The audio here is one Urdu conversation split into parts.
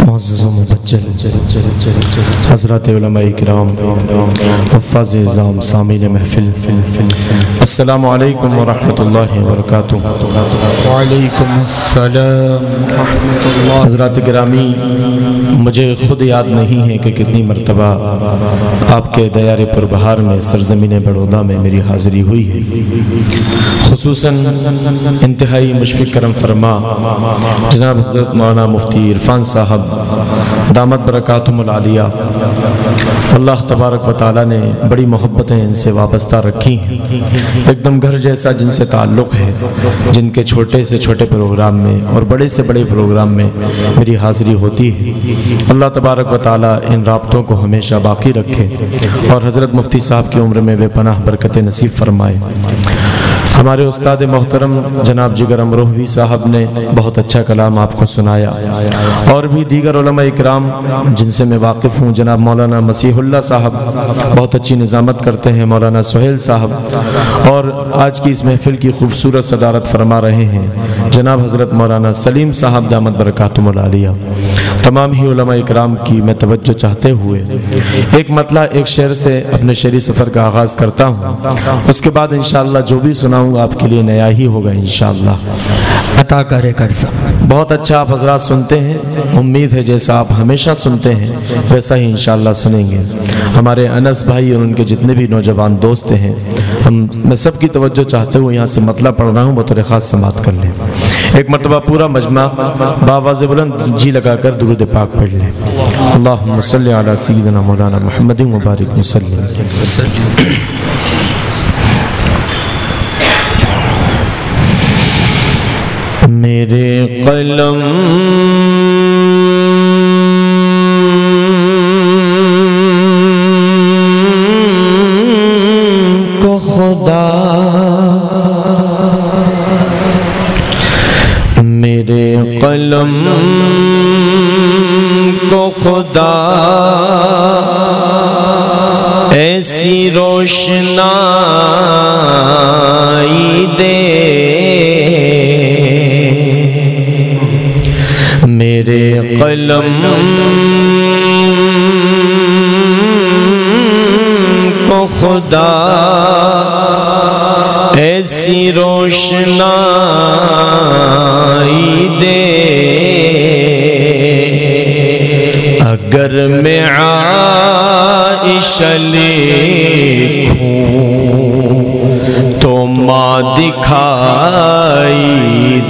معزز و مبجل حضرات علماء کرام، حفاظ اعظام، سامعین محفل، السلام علیکم ورحمۃ اللہ وبرکاتہ۔ وعلیکم السلام ورحمۃ اللہ۔ حضرات گرامی، مجھے خود یاد نہیں ہے کہ کتنی مرتبہ آپ کے دیار پربہار میں سرزمین بڑودہ میں میری حاضری ہوئی ہے۔ خصوصاً انتہائی مشفق کرم فرما جناب حضرت مولانا مفتی عرفان صاحب دامت برکاتہم العالیہ، اللہ تبارک و تعالیٰ نے بڑی محبتیں ان سے وابستہ رکھی ہیں، ایک دم گھر جیسا جن سے تعلق ہے، جن کے چھوٹے سے چھوٹے پروگرام میں اور بڑے سے بڑے پروگرام میں میری حاضری ہوتی ہے۔ اللہ تبارک و تعالیٰ ان رابطوں کو ہمیشہ باقی رکھے اور حضرت مفتی صاحب کی عمر میں بے پناہ برکت نصیب فرمائے۔ ہمارے استاد محترم جناب جگر امروہوی صاحب نے بہت اچھا کلام آپ کو سنایا، اور بھی دیگر علماء اکرام جن سے میں واقف ہوں، جناب مولانا مسیح اللہ صاحب بہت اچھی نظامت کرتے ہیں، مولانا سہیل صاحب، اور آج کی اس محفل کی خوبصورت صدارت فرما رہے ہیں جناب حضرت مولانا سلیم صاحب دامت برکاتہم العالیہ۔ تمام ہی علماء اکرام کی میں توجہ چاہتے ہوئے ایک مطلع ایک شعر سے اپنے شعری سفر کا آغاز کرتا ہوں، اس کے بعد انشاءاللہ جو بھی سناؤں آپ کے لیے نیا ہی ہوگا انشاءاللہ۔ عطا کرے کر سب بہت اچھا آپ حضرات سنتے ہیں، امید ہے جیسا آپ ہمیشہ سنتے ہیں ویسا ہی انشاءاللہ سنیں گے۔ ہمارے انس بھائی اور ان کے جتنے بھی نوجوان دوست ہیں، میں سب کی توجہ چاہتے ہوئے یہاں سے مطلع پڑھ رہا ہوں، بطور خاص سماعت کر لیں۔ ایک مرتبہ پورا مجمع باواز بلند جی لگا کر درود پاک پڑھ لیں۔ اللہم صلی علی سیدنا مولانا محمد مبارک وسلم۔ میرے قلم کو خدا، میرے قلم کو خدا ایسی روشنائی دے، میرے قلم کو خدا ایسی روشنائی دے، اگر میں عائشہ لکھوں تو ماں دکھائی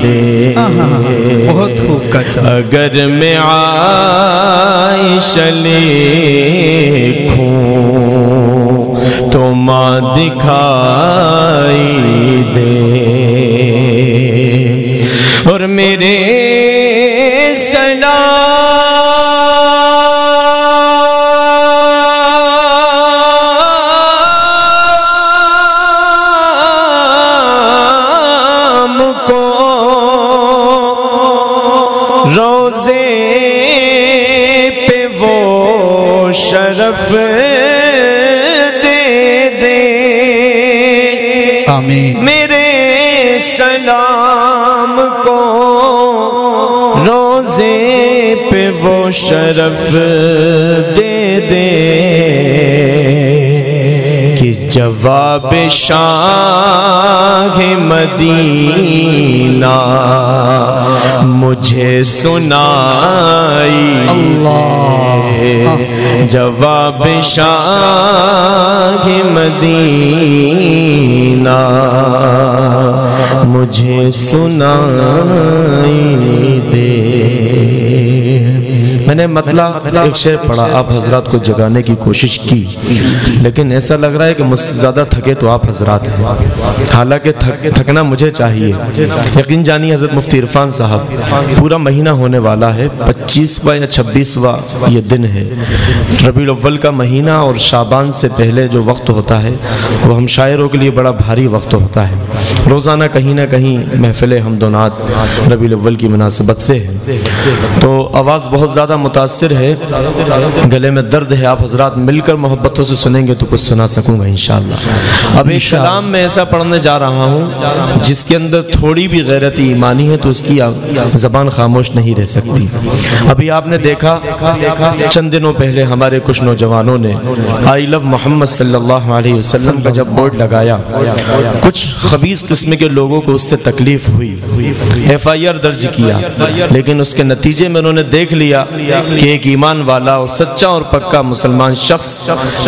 دے، بہت خوب کرتا۔ اگر میں عائشہ لکھوں تو ماں دکھائی دے، اور میرے سلام کو روزے پہ وہ شرف دے دے، آمین۔ میرے سلام کو روزے پہ وہ شرف دے دے، کہ جواب شاہ مدینہ مجھے سنائی دے، جواب شاہ مدینہ مجھے سنائی دے۔ میں نے مطلع ایک شعر پڑھا، آپ حضرات کو جگانے کی کوشش کی، لیکن ایسا لگ رہا ہے کہ مجھ سے زیادہ تھکے تو آپ حضرات ہیں، حالانکہ تھکنا مجھے چاہیے۔ یقین جانی حضرت مفتی عرفان صاحب پورا مہینہ ہونے والا ہے، 25واں یا 26واں یہ دن ہے، ربیع الاول کا مہینہ، اور شعبان سے پہلے جو وقت ہوتا ہے وہ ہم شاعروں کے لیے بڑا بھاری وقت ہوتا ہے۔ روزانہ کہیں نہ کہیں محفل حمد و نعت ربیع الاول کی مناسبت سے ہے، تو آواز بہت زیادہ زیادہ متاثر ہے، گلے میں درد ہے، آپ حضرات مل کر محبتوں سے سنیں گے تو کچھ سنا سکوں گا انشاءاللہ۔ اب ایک کلام میں ایسا پڑھنے جا رہا ہوں جس کے اندر تھوڑی بھی غیرت ایمانی ہے تو اس کی زبان خاموش نہیں رہ سکتی۔ ابھی آپ نے دیکھا چند دنوں پہلے ہمارے کچھ نوجوانوں نے آئی لو محمد صلی اللہ علیہ وسلم کا جب بورڈ لگایا، کچھ خبیث قسم کے لوگوں کو اس سے تکلیف ہوئی، ایف آئی آر درج کیا، لیکن اس کے نتیجے میں انہوں نے دیکھ لیا کہ ایک ایمان والا اور سچا اور پکا مسلمان شخص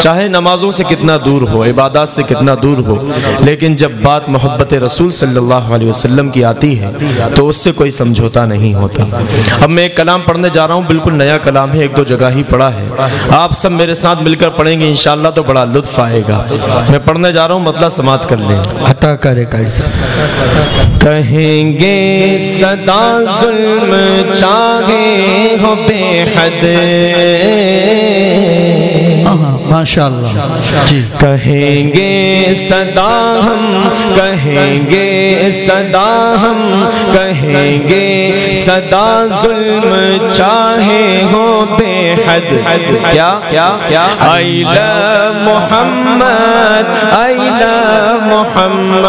چاہے نمازوں سے کتنا دور ہو، عبادات سے کتنا دور ہو، لیکن جب بات محبت رسول صلی اللہ علیہ وسلم کی آتی ہے تو اس سے کوئی سمجھوتا نہیں ہوتا۔ اب میں ایک کلام پڑھنے جا رہا ہوں، بالکل نیا کلام ہے، ایک دو جگہ ہی پڑھا ہے، آپ سب میرے ساتھ مل کر پڑھیں گے انشاءاللہ تو بڑا لطف آئے گا۔ میں پڑھنے جا رہا ہوں، مطلب سماعت کر لیں۔ عطا کرے قاری صاحب۔ کہیں گے صدا ظلم چاہے ہو بے حد، ماشاءاللہ جی، کہیں گے صدا ہم، کہیں گے صدا ہم، کہیں گے صدا ظلم چاہے ہو بے حد۔ کیا آئی لو محمد، آئی لو محمد،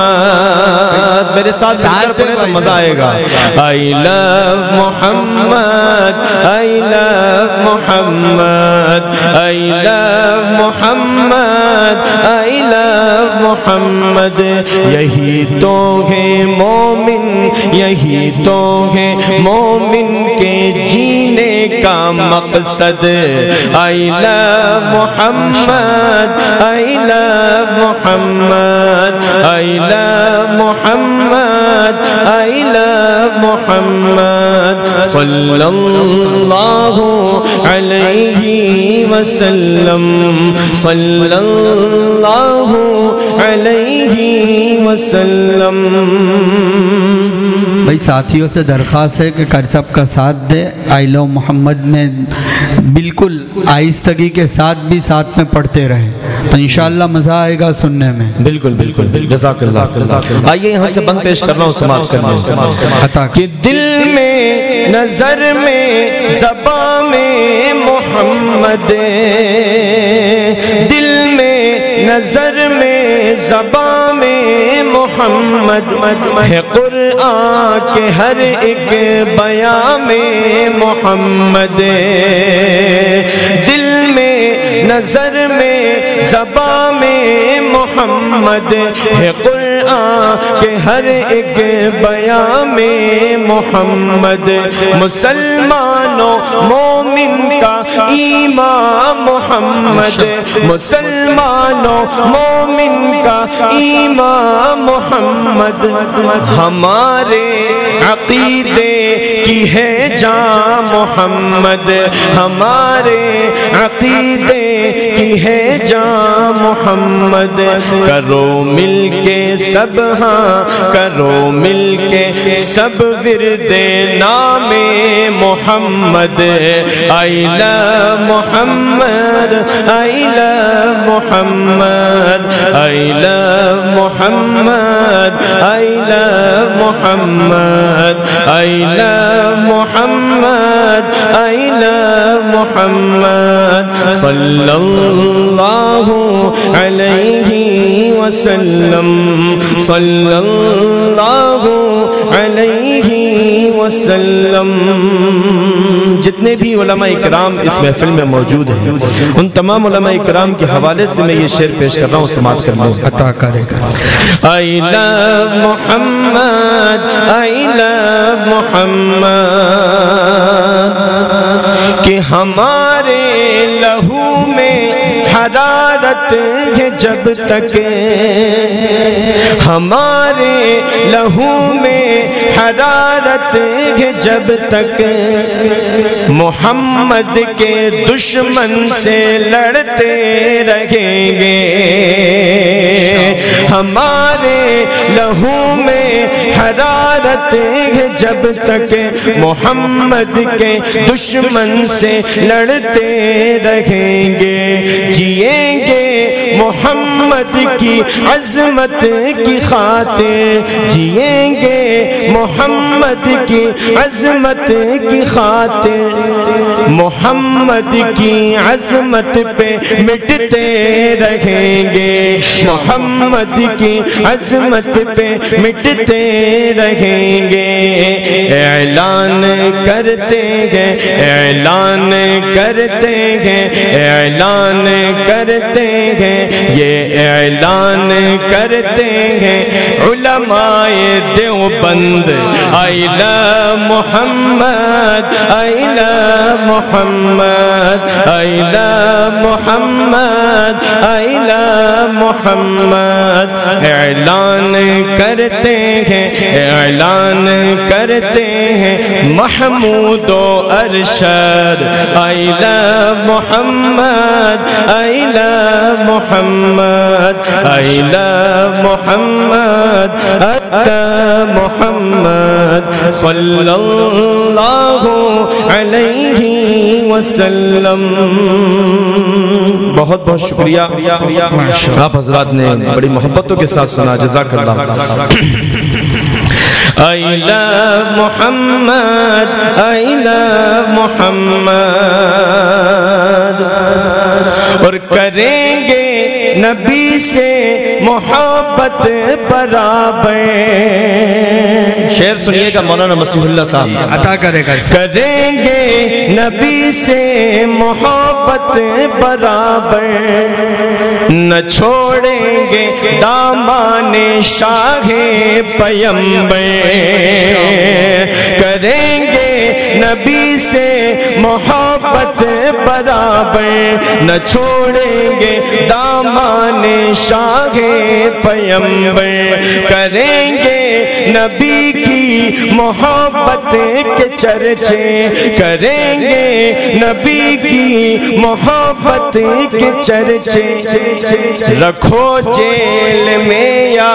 میرے ساتھ پڑھیں تو مزہ آئے گا۔ آئی لو محمد، آئی لو محمد، آئی لو محمد، آئی لو محمد، یہی تو ہے مومن، یہی تو ہے مومن کے جینے کا مقصد۔ آئی لو محمد، آئی لو محمد، آئی لو محمد، آئی لو محمد، صلی اللہ علیہ وسلم، صلی اللہ علیہ وسلم۔ بھائی ساتھیوں سے درخواست ہے کہ قاری صاحب کا ساتھ دے، آئی لو محمد میں بالکل آہستگی کے ساتھ بھی ساتھ میں پڑھتے رہیں تو انشاءاللہ مزہ آئے گا سننے میں۔ بالکل بالکل، جزاک اللہ۔ آئیے یہاں سے بند پیش کرنا ہوں، سماعت کرنا کہ دل میں، نظر میں، زبان میں محمد، دل میں، نظر میں، زبان میں محمد ہے، قرآن کے ہر ایک بیان میں محمد، دل میں، نظر میں، زبان میں محمد ہے، قرآن کے ہر ایک بیان میں محمد، مسلمانوں مومن کا ایمان محمد، مسلمانوں مومن کا ایمان محمد، ہمارے عقیدے کی ہے جان محمد، ہمارے عقیدے کی ہے جان محمد، کرو مل کے سب، ہاں کرو مل کے سب ورد نام محمد، آئی لو محمد، آئی لو محمد، آئی لو محمد، آئی لو محمد، آئی لو محمد، آئی لو محمد، صلی اللہ علیہ وسلم، صلی اللہ علیہ وسلم۔ جتنے بھی علماء اکرام اس محفل میں موجود ہیں ان تمام علماء اکرام کے حوالے سے میں یہ شعر پیش کر رہا ہوں، سماعت کر لیں۔ عطا کرے گا۔ آئی لو محمد، آئی لو محمد، کہ ہمارے لہو میں حرارت ہے جب تک، ہمارے لہو میں حرارت ہے جب تک، محمد کے دشمن سے لڑتے رہیں گے، ہمارے لہو میں حرارت ہے جب تک، محمد کے دشمن سے لڑتے رہیں گے، جیئیں گے محمد کی عظمت کی خاطر، جیئیں گے محمد کی عظمت کی خاطر، محمد کی عظمت پہ مٹتے رہیں گے، محمد کی عظمت پہ مٹتے رہیں گے۔ اعلان کرتے ہیں، اعلان کرتے ہیں، اعلان کرتے ہیں، یہ اعلان کرتے ہیں علماء Deoband, I love Muhammad, I love Muhammad, I love Muhammad, I love محمد۔ اعلان کرتے ہیں، اعلان کرتے ہیں محمود و Arshad, I love Muhammad, I love Muhammad, I love محمد، اتا محمد صلی اللہ علیہ وسلم۔ بہت بہت شکریہ، آپ حضرات نے بڑی محبتوں کے ساتھ سنا، جزاک اللہ۔ I love Muhammad, I love محمد، اور کریں گے نبی سے محبت برابر۔ شعر سنیے گا مولانا مسیح اللہ صاحب، عطا کرے گا۔ کریں گے نبی سے محبت برابر، نہ چھوڑیں گے دامان شاہ پیمبر، کریں گے نبی سے محبت برابر، نہ چھوڑیں گے دامان شاہ پیمبر، کریں گے نبی کی محبت کے چرچے، کریں گے نبی کی محبت کے چرچے۔ رکھو جیل میں یا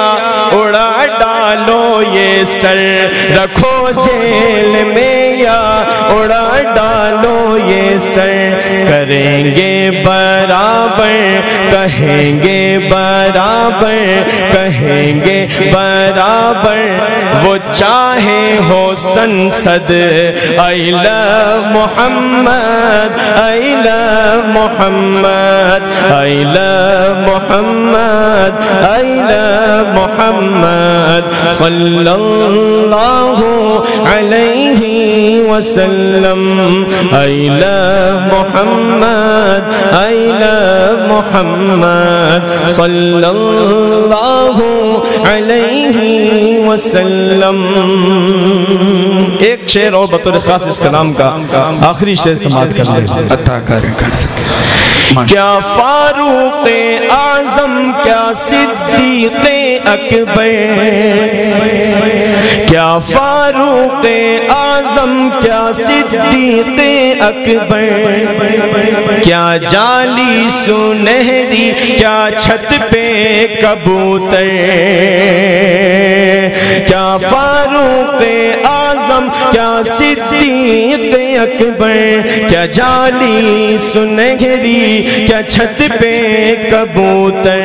اڑا ڈالو یہ سر، رکھو جیل میں یا اڑا ڈالو یہ سر، کریں گے برابر، کہیں گے برابر، کہیں گے برابر، وہ چاہے ہو سنسد۔ I love Muhammad, I love Muhammad, I love Muhammad, I love محمد صلی اللہ علیہ وسلم۔ I love Muhammad, I love محمد صلی اللہ علیہ وسلم۔ ایک شعر اور بطور خاص اس کلام کا آخری شعر سماعت کر لیں۔ عطا کرے گا۔ کیا فاروق اعظم، کیا صدیق اکبر، کیا فاروق اعظم، کیا صدیق اکبر، کیا جالی سنہری، کیا چھت پہ کبوتر، کیا فاروق اعظم، کیا صدیق اکبر، کیا جالی سنہری، کیا چھت پہ کبوتر،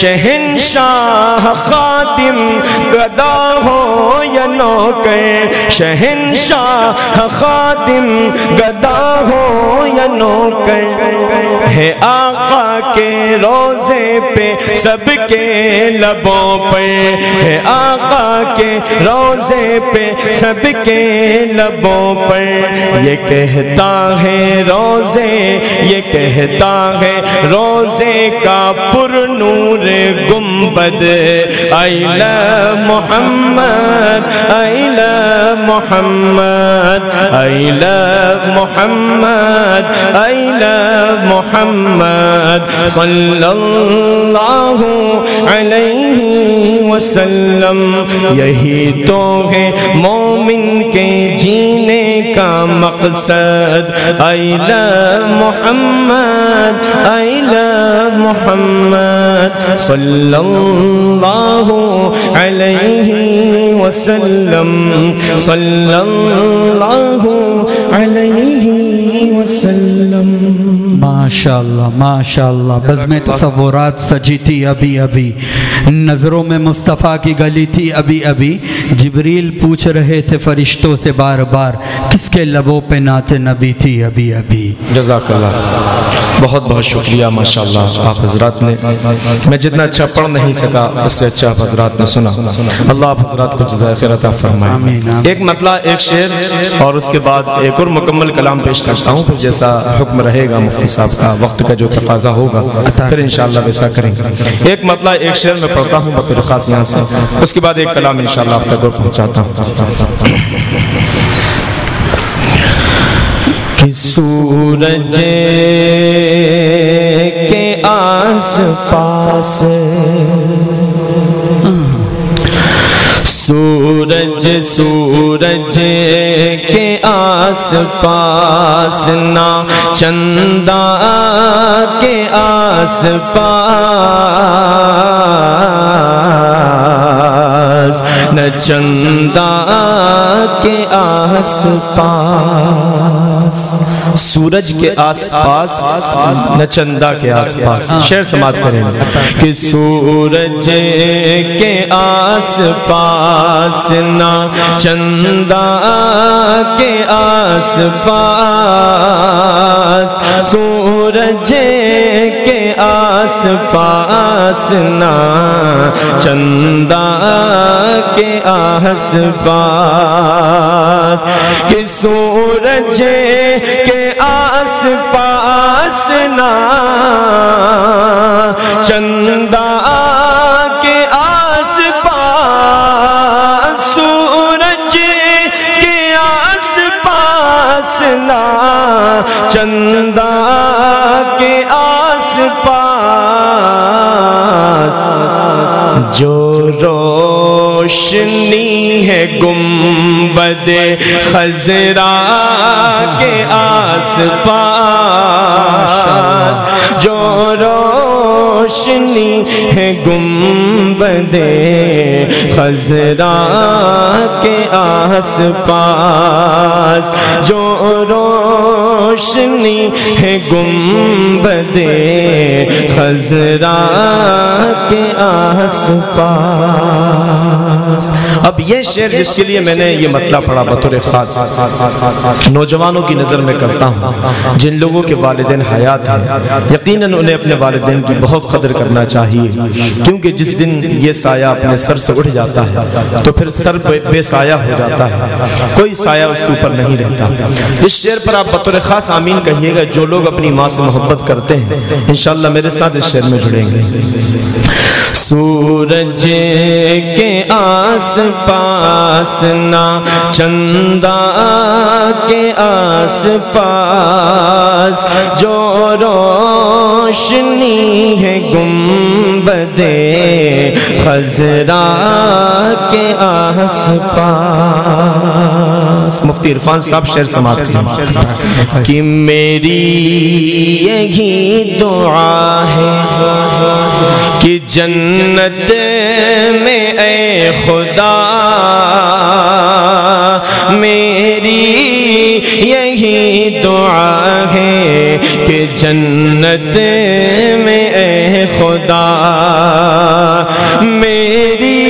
شہنشاہ خادم گدا ہو یا نوکر، شہنشاہ خادم گدا ہو یا نوکر، ہے آقا کے روزے پہ سب کے لبوں پر، ہے آقا کے روزے پہ سب کے لبوں پر، یہ کہتا ہے روزے، یہ کہتا ہے روزے کا پر نور گنبد، I love Muhammad, I love Muhammad, I love Muhammad, I love محمد صلی اللہ علیہ وسلم۔ یہی تو ہے مومن کے جینے کا مقصد، I love Muhammad, I love محمد صلی اللہ علیہ وسلم، صلی اللہ علیہ وسلم. ماشاءاللہ ماشاءاللہ. بزم تصورات سجی تھی ابھی ابھی، نظروں میں مصطفیٰ کی گلی تھی ابھی ابھی. جبریل پوچھ رہے تھے فرشتوں سے بار بار کس کے لبوں پہ نعت نبی تھی ابھی ابھی. جزاک اللہ، بہت بہت شکریہ. ماشاءاللہ آپ حضرات نے، میں جتنا اچھا پڑھ نہیں سکا اس سے اچھا آپ حضرات نے سنا. اللہ آپ حضرات کو جزائے خیر عطا فرمائے. ایک مطلع، ایک شعر اور اس کے بعد ایک اور مکمل کلام پیش کرتا ہوں، پھر جیسا حکم رہے گا مفتی صاحب کا، وقت کا جو تقاضا ہوگا پھر انشاءاللہ ویسا کریں گے. ایک مطلع ایک شعر میں پڑھتا ہوں بطور خاص یہاں سے، اس کے بعد ایک کلام انشاءاللہ آپ تک پہنچاتا ہوں. کہ سورج کے آس پاس، سورج کے آس پاس نہ چندہ کے آس پاس، نہ چندہ کے آس پاس. سورج کے آس پاس نہ چندہ کے آس پاس. شعر سماعت کریں کہ سورج کے آس پاس نہ چندہ کے آس پاس، سورج کے آس پاس نہ چندہ کے آس پاس. کہ سورج کے آس پاس نہ چندہ کے آس پاس، سورج کے آس پاس نہ چندہ کے آس پاس. جو روشنی ہے گنبد خضرا کے آس پاس، جو روشنی ہے گنبد خضرا کے آس پاس، جو روشنی ہے گنبد خضرا کے آس پاس. اب یہ شعر جس کے لیے میں نے یہ مطلع پڑھا بطور خاص نوجوانوں کی نظر میں کرتا ہوں، جن لوگوں کے والدین حیات ہیں، یقیناً انہیں اپنے والدین کی بہت قدر کرنا چاہیے، کیونکہ جس دن یہ سایہ اپنے سر سے اٹھ جاتا ہے تو پھر سر بے سایہ ہو جاتا ہے، کوئی سایہ اس کے اوپر نہیں رہتا. اس شعر پر آپ بطور خاص آمین کہیے گا. جو لوگ اپنی ماں سے محبت کرتے ہیں انشاءاللہ میرے ساتھ اس شعر میں جڑیں گے. سورج کے آس پاس نہ چندہ کے آس پاس، جو روشنی ہے گنبد خضرا کے آس پاس. مفتی عرفان صاحب شعر سماعت کریں کہ میری یہی دعا ہے کہ جنت میں اے خدا، میری یہی دعا ہے کہ جنت میں اے خدا، میری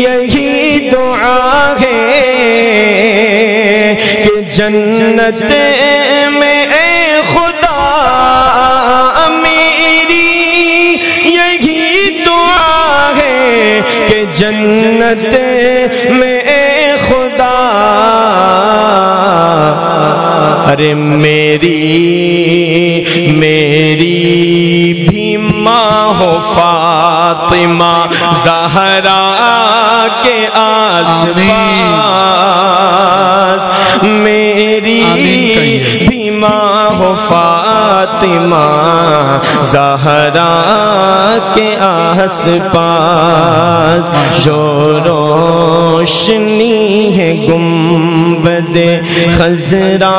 یہی دعا ہے کہ جنت میں اے خدا، میری یہی دعا ہے کہ جنت میں اے خدا. ارے میری بھی ماں ہو فاطمہ زہرا کے آس پاس، میری بھی ماں ہو فاطمہ زہرا کے آس پاس، جو روشنی ہے گنبد خضرا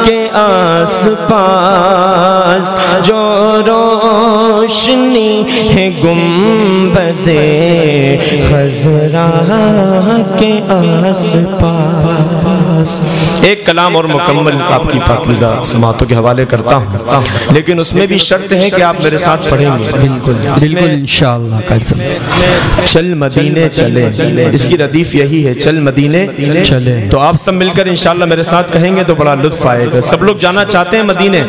کے آس پاس جو روشنی ہے گنبد خضرا کے آس پاس. ایک کلام اور مکمل آپ کی پاکیزہ سماعتوں کے حوالے کرتا ہوں، لیکن اس میں بھی شرط ہے کہ آپ میرے ساتھ پڑھیں گے. بالکل بالکل انشاءاللہ کر سکتے. چل مدینے چلے، اس کی ردیف یہی ہے، چل مدینے چلے. تو آپ سب مل کر انشاءاللہ میرے ساتھ کہیں گے تو بڑا لطف آئے گا. سب لوگ جانا چاہتے ہیں مدینے؟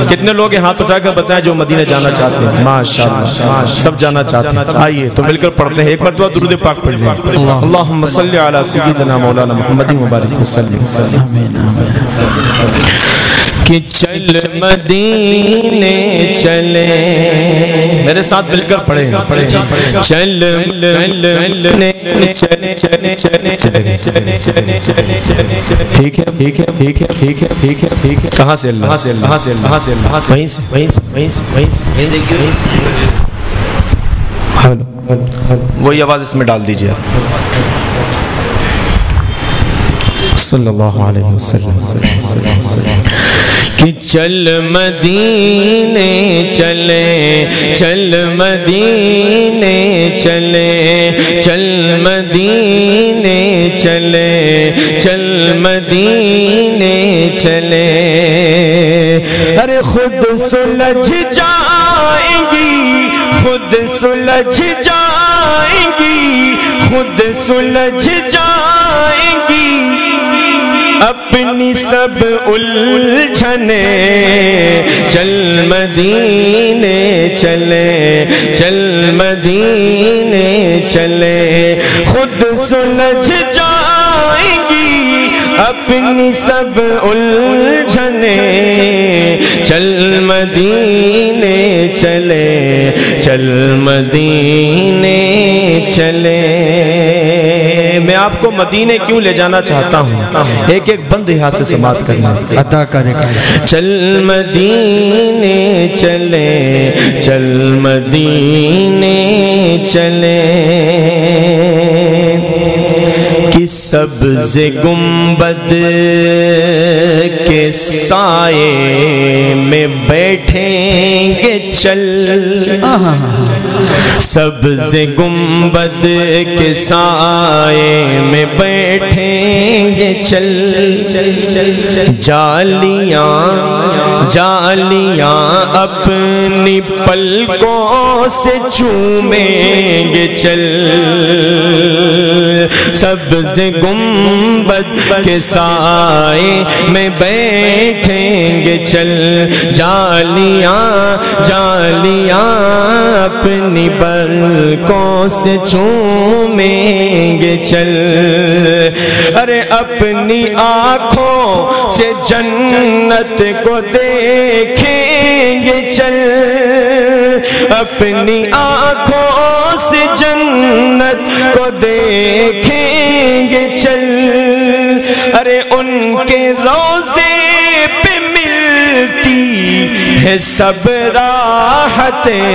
کتنے لوگ ہاتھ اٹھا کر بتائیں جو مدینے جانا چاہتے ہیں؟ ماشاءاللہ سب جانا چاہتے ہیں. آئیے تو مل کر پڑھتے ہیں. ایک مرتبہ درود پاک پڑھ لیں. اللہم صلی علی سیدنا مولانا محمد وبارک وسلم. کہ چل مدینے چلے، میرے ساتھ مل کر پڑھیں. چل مدینے چلے چلے چلے چلے چلے چلے چلے چلے. ٹھیک ہے ٹھیک ہے ٹھیک ہے ٹھیک ہے ٹھیک ہے ٹھیک ہے. کہاں سے اللہ سے اللہ سے اللہ سے اللہ سے وہیں سے وہیں سے وہیں سے وہیں سے وہیں سے. وہی آواز اس میں ڈال دیجیے صلی اللہ علیہ وسلم. کہ چل مدینے چلے چل مدینے چلے چل مدینے چلے چل مدینے چلے. ارے خود سلجھ جائیں گی خود سلجھ جائیں گی خود سلجھ جائیں گی اپنی سب الجھنے. چل مدینے چلے چل مدینے چلے خود سلجھ جائیں گی اپنی سب الجھنے. چل مدینے چلے چل مدینے چلے. میں آپ کو مدینے کیوں لے جانا چاہتا ہوں، ایک ایک بند یہاں سے سماعت کرنا عطا کرے. چل مدینے چلے چل مدینے چلے. کہ سبز گنبد کے سائے میں بیٹھیں گے چل. سبز گنبد کے سائے میں بیٹھیں گے چل. جالیاں جالیاں اپنی پلکوں سے چومیں گے چل. سبز گنبد کے سائے میں بیٹھیں گے چل. جالیاں جالیاں اپنی پلکوں سے چومیں گے چل. ارے اپنی آنکھوں سے جنت کو دیکھیں گے چل. اپنی آنکھوں سے جنت کو دیکھیں گے چل. ارے ان کے روضے پہ ملتی ہے سب راحتیں.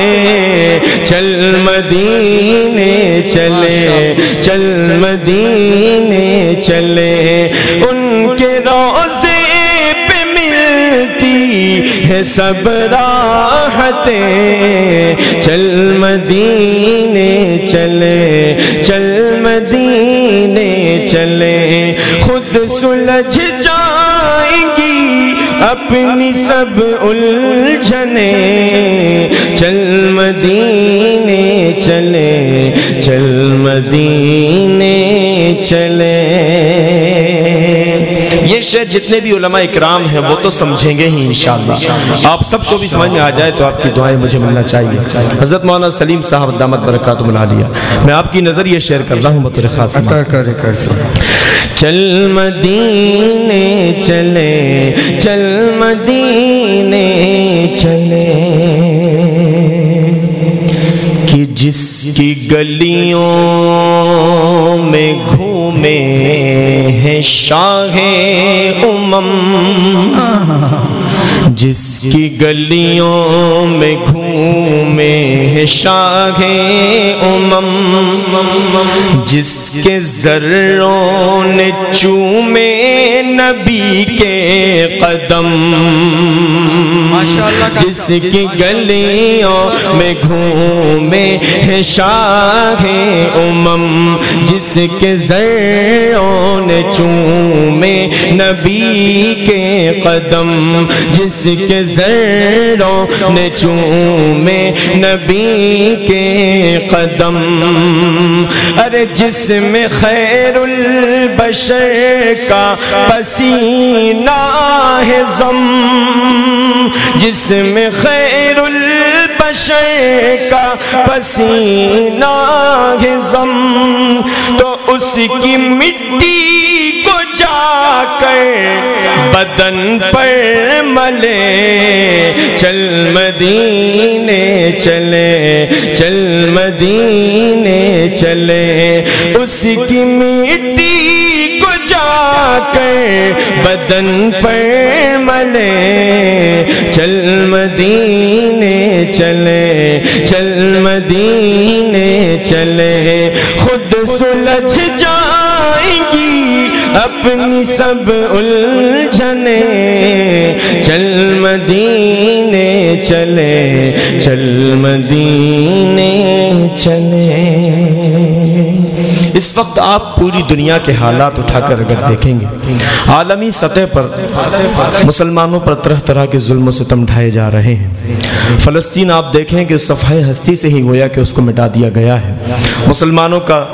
چل مدینے چلے چل مدینے چلے. ان کے روضے پہ ملتی ہے سب راحتیں. چل مدینے چلے چل مدینے چلے. خود سلجھ جائیں گی اپنی سب الجھنے. چل مدینے چلے چل مدینے چلے. یہ شعر جتنے بھی علماء اکرام ہیں وہ تو سمجھیں گے ہی انشاءاللہ. آپ سب کو بھی سمجھ میں آ جائے تو آپ کی دعائیں مجھے ملنا چاہیے. حضرت مولانا سلیم صاحب دامت برکاتہم العالیہ، میں آپ کی نظر یہ شعر کر رہا ہوں بطور خاص. چل مدینے چلے چل مدینے چلے. کہ جس کی گلیوں میں گھومے ہیں شاہ امم، جس کی گلیوں میں گھومے ہیں شاہ امم، جس کے ذروں نے چومے نبی کے قدم، جس کی گلیوں میں گھومے ہیں شاہ امم، جس کے ذروں نے چومے نبی کے قدم، جس کے ذروں نے چومے نبی کے قدم، ارے جس میں خیر البشر کا پسینہ ہے ضم، جس میں خیر البشر کا پسینہ ہے ضم، تو اس کی مٹی کو جا کر بدن پر ملے، چل مدینے چلے، چل مدینے چلے، اس کی مٹی کو جا کر بدن پر ملے، چل مدینے چلے، چل مدینے چلے، خود سلجھ جائیں گی اپنی سب الجھنے، چل مدینے چلے، چل مدینے چلے۔ اس وقت آپ پوری دنیا کے حالات اٹھا کر اگر دیکھیں گے، عالمی سطح پر مسلمانوں پر طرح طرح کے ظلم و ستم ڈھائے جا رہے ہیں۔ فلسطین آپ دیکھیں کہ صفحہ ہستی سے ہی گویا کہ اس کو مٹا دیا گیا ہے۔ مسلمانوں کا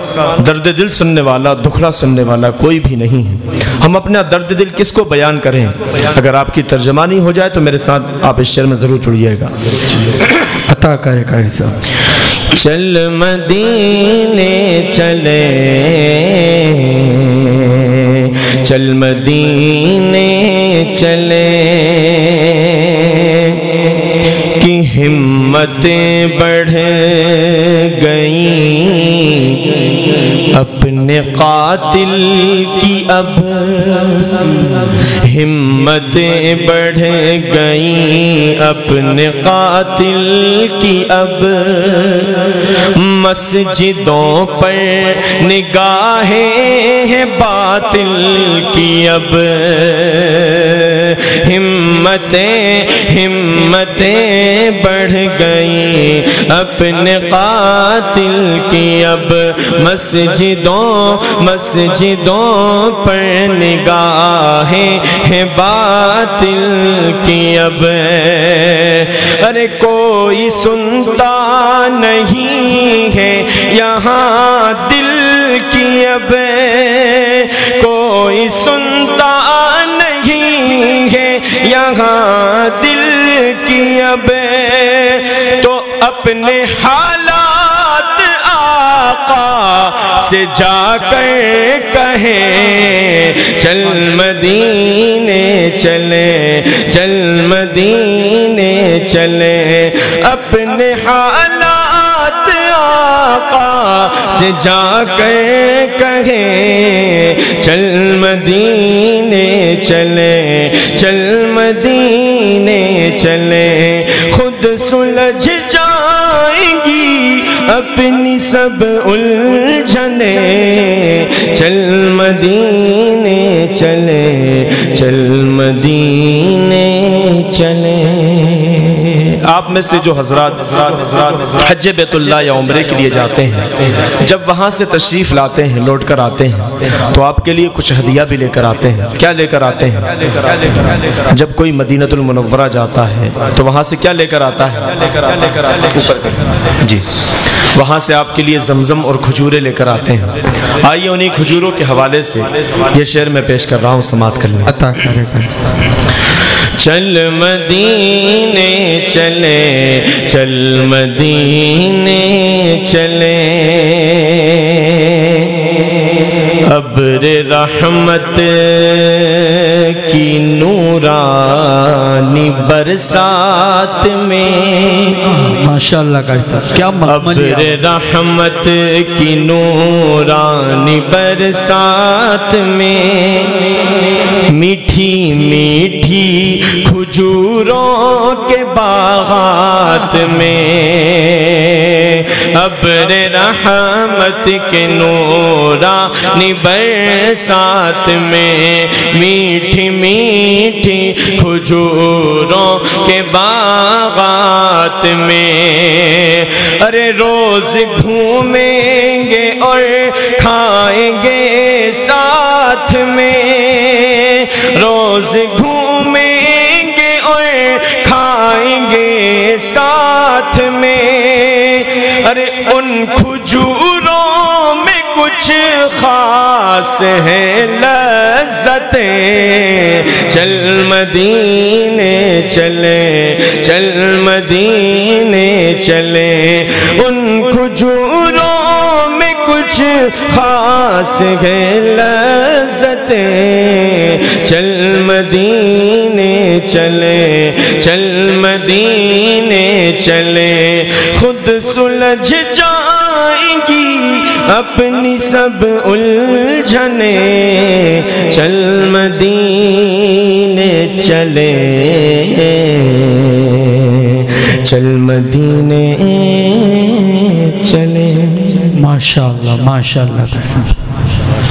درد دل سننے والا، دکھڑا سننے والا کوئی بھی نہیں ہے۔ ہم اپنا درد دل کس کو بیان کریں؟ اگر آپ کی ترجمانی ہو جائے تو میرے ساتھ آپ اس شعر میں ضرور جڑیے گا۔ عطا کرے قاری صاحب۔ چل مدینے چلے، چل مدینے چلے، کہ ہمتیں بڑھ گئیں اپنے قاتل کی اب، ہمتیں بڑھ گئیں اپنے قاتل کی اب، مسجدوں پر نگاہیں ہیں باطل کی اب، ہمتیں بڑھ گئیں اپنے قاتل کی اب، مسجدوں پر نگاہیں ہیں باطل کی اب، ارے کوئی سنتا نہیں ہے یہاں دل کی اب، کوئی سنتا نہیں ہے یہاں دل کی اب، تو اپنے حالات آقا سے جا کر کہیں، چل مدینے چلے، چل مدینے چلے، اپنے حالات آقا سے جا کر کہیں، چل مدینے چلے، چل مدینے چلے، خود سلجھ جائیں گی اپنی سب الجھنے، چل مدینے چلے، چل مدینے چلے۔ آپ میں سے جو حضرات حج بیت اللہ یا عمرے کے لیے جاتے ہیں، جب وہاں سے تشریف لاتے ہیں، لوٹ کر آتے ہیں، تو آپ کے لیے کچھ ہدیہ بھی لے کر آتے ہیں۔ کیا لے کر آتے ہیں؟ جب کوئی مدینہ المنورہ جاتا ہے تو وہاں سے کیا لے کر آتا ہے؟ جی، وہاں سے آپ کے لیے زمزم اور کھجورے لے کر آتے ہیں۔ آئیے انہی کھجوروں کے حوالے سے یہ شعر میں پیش کر رہا ہوں، سماعت کر لیں۔ عطا کرے قاری۔ چل مدینے چلے، چل مدینے چلے، ابر رحمت کی نورانی برسات میں، ماشاءاللہ قاری صاحب کیا ابر رحمت کی نورانی برسات میں، میٹھی میٹھی کھجوروں کے باغات میں ابر رحمت کے نورانی برسات میں میٹھی میٹھی کھجوروں کے باغات میں ارے روز گھومیں گے اور کھائیں گے ساتھ میں روز گھومیں گے اور کھائیں گے ساتھ میں ارے ان کھجوروں میں کچھ خاص ہے لذتیں چل مدینے چلے چل مدینے چلے ان کھجوروں میں کچھ خاص ہے لذتیں چل مدینے چلے چل مدینے چلے خود سلجھ جائیں گی اپنی سب الجھنے چل مدینے چلے چل مدینے چلے ماشاءاللہ ماشاءاللہ.